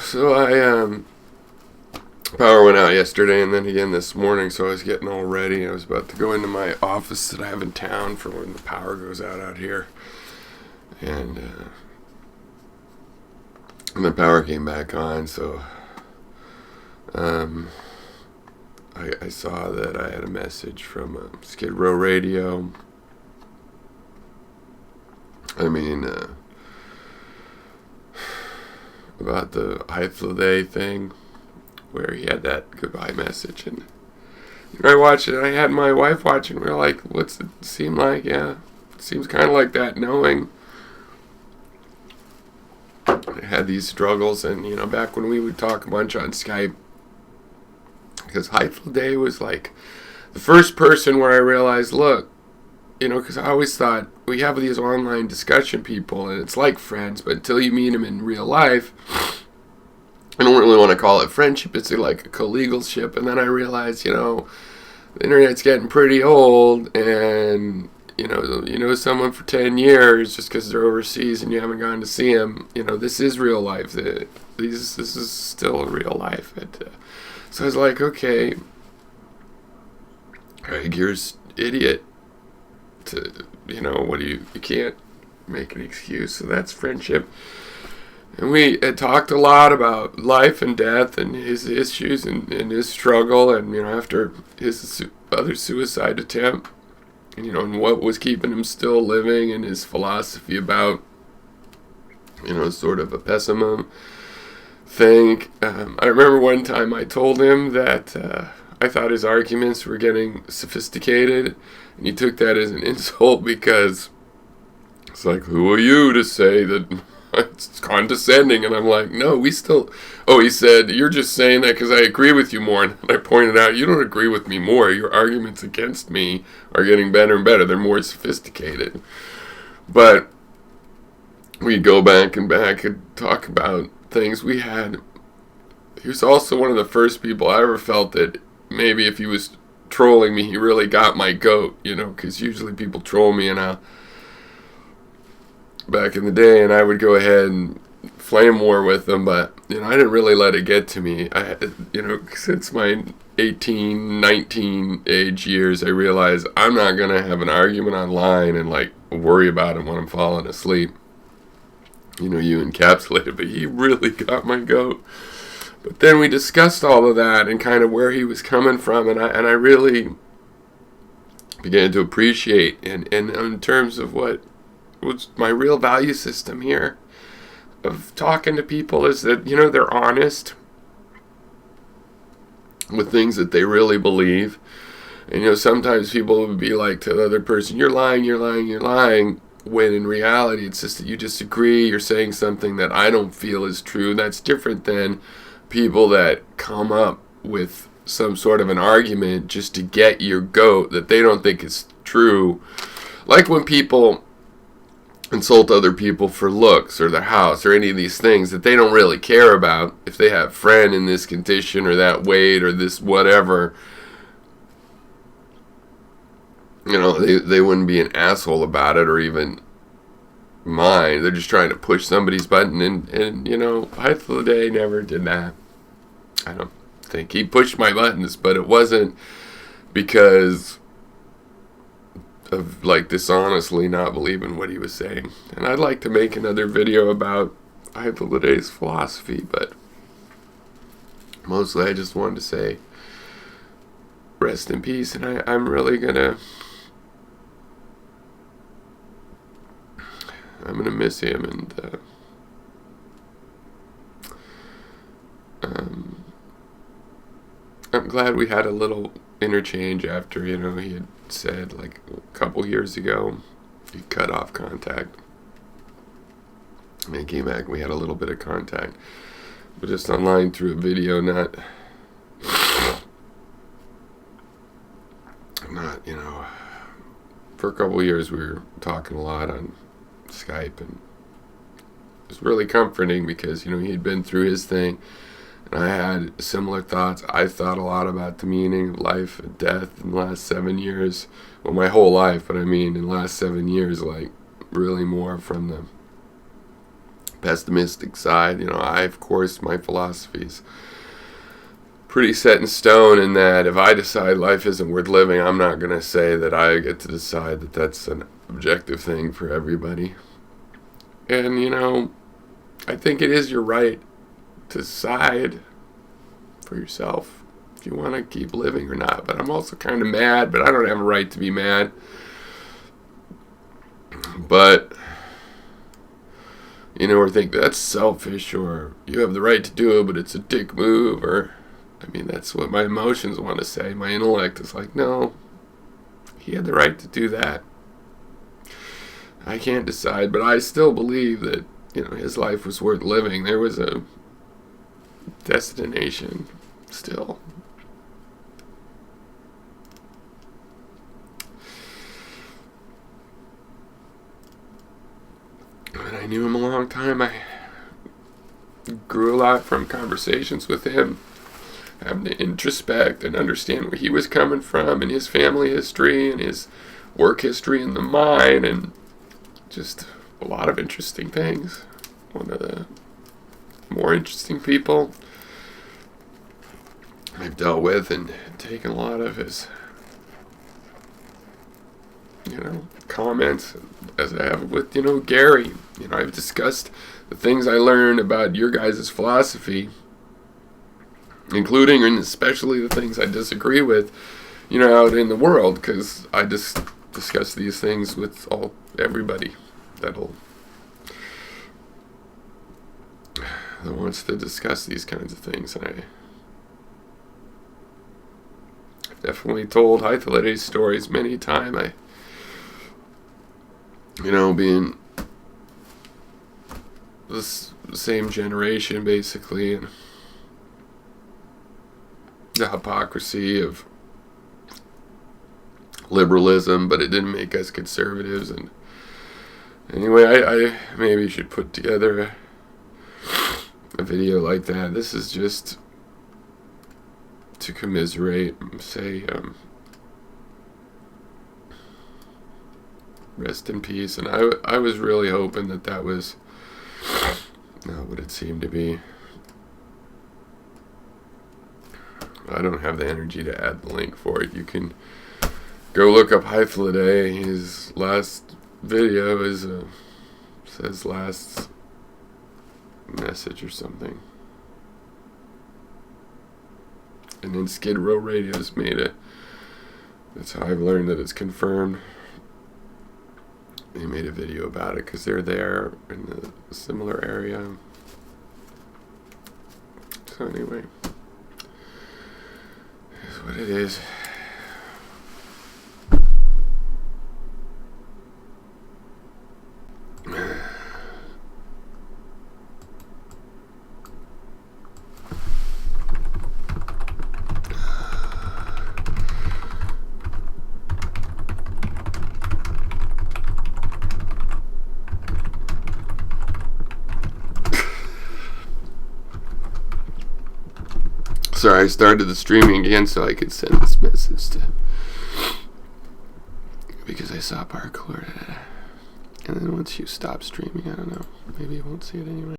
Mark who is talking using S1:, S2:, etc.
S1: So power went out yesterday and then again this morning, so I was getting all ready. I was about to go into my office that I have in town for when the power goes out here. And the power came back on, so I saw that I had a message from Skid Row Radio. About the Hythloday thing, where he had that goodbye message, and I watched it. I had my wife watching. We were like, "What's it seem like?" Yeah, it seems kind of like that, knowing I had these struggles, and back when we would talk a bunch on Skype, because Hythloday was like the first person where I realized, look, because I always thought we have these online discussion people, and it's like friends, but until you meet them in real life, I don't really want to call it friendship. It's like a co-legalship. And then I realized, the internet's getting pretty old, and you know someone for 10 years just because they're overseas and you haven't gone to see them. This is real life. This is still real life. So I was like, okay, Gregor's idiot. What do you can't make an excuse. So that's friendship. And we had talked a lot about life and death and his issues and his struggle, and after his other suicide attempt, and what was keeping him still living, and his philosophy about sort of a pessimism thing. I remember one time I told him that I thought his arguments were getting sophisticated, and he took that as an insult, because it's like, who are you to say that it's condescending? And I'm like, no, we still... Oh, he said, you're just saying that because I agree with you more. And I pointed out, you don't agree with me more. Your arguments against me are getting better and better. They're more sophisticated. But we go back and talk about things we had. He was also one of the first people I ever felt that maybe if he was trolling me, he really got my goat, because usually people troll me, and back in the day, and I would go ahead and flame war with them, but I didn't really let it get to me. Since my 18, 19 age years, I realized I'm not gonna have an argument online and worry about it when I'm falling asleep. You encapsulated, but he really got my goat. But then we discussed all of that and kind of where he was coming from, and I really began to appreciate, and in terms of what was my real value system here of talking to people, is that they're honest with things that they really believe. And sometimes people would be like to the other person, you're lying, you're lying, you're lying, when in reality it's just that you disagree, you're saying something that I don't feel is true. That's different than people that come up with some sort of an argument just to get your goat that they don't think is true. Like when people insult other people for looks or their house or any of these things that they don't really care about. If they have a friend in this condition or that weight or this whatever, they wouldn't be an asshole about it or even mind. They're just trying to push somebody's button, and Hythloday never did that. I don't think he pushed my buttons, but it wasn't because of dishonestly not believing what he was saying. And I'd like to make another video about Hythloday's philosophy, but mostly I just wanted to say rest in peace, and I'm really gonna miss him, and I'm glad we had a little interchange after he had said a couple years ago he cut off contact, and he came back and we had a little bit of contact, but just online through a video, not for a couple years we were talking a lot on Skype, and it was really comforting because he had been through his thing, and I had similar thoughts. I thought a lot about the meaning of life and death in the last 7 years. Well, my whole life, but in the last 7 years, really more from the pessimistic side. Of course, my philosophy is pretty set in stone in that if I decide life isn't worth living, I'm not going to say that I get to decide that that's an objective thing for everybody. And, I think it is your right to decide for yourself if you want to keep living or not. But I'm also kind of mad, but I don't have a right to be mad. But, or think that's selfish, or you have the right to do it, but it's a dick move, or, that's what my emotions want to say. My intellect is like, no, he had the right to do that. I can't decide, but I still believe that, his life was worth living. There was a destination still. And I knew him a long time. I grew a lot from conversations with him, having to introspect and understand where he was coming from and his family history and his work history in the mine, and just a lot of interesting things. One of the more interesting people I've dealt with, and taken a lot of his, comments, as I have with, Gary. I've discussed the things I learned about your guys' philosophy, including and especially the things I disagree with, out in the world, because I just discuss these things with everybody that wants to discuss these kinds of things. And I've definitely told Hythloday stories many times. Being this same generation, basically, and the hypocrisy of liberalism, but it didn't make us conservatives. And anyway, I maybe should put together a video like that. This is just to commiserate, say, rest in peace. And I was really hoping that was not what it seemed to be. I don't have the energy to add the link for it. You can go look up Hythloday. His last video says last message or something. And then Skid Row Radio's that's how I've learned that it's confirmed. They made a video about it because they're there in a similar area. So anyway, here's what it is. Sorry, I started the streaming again so I could send this message because I saw parkour. And then once you stop streaming, I don't know, maybe you won't see it anyway.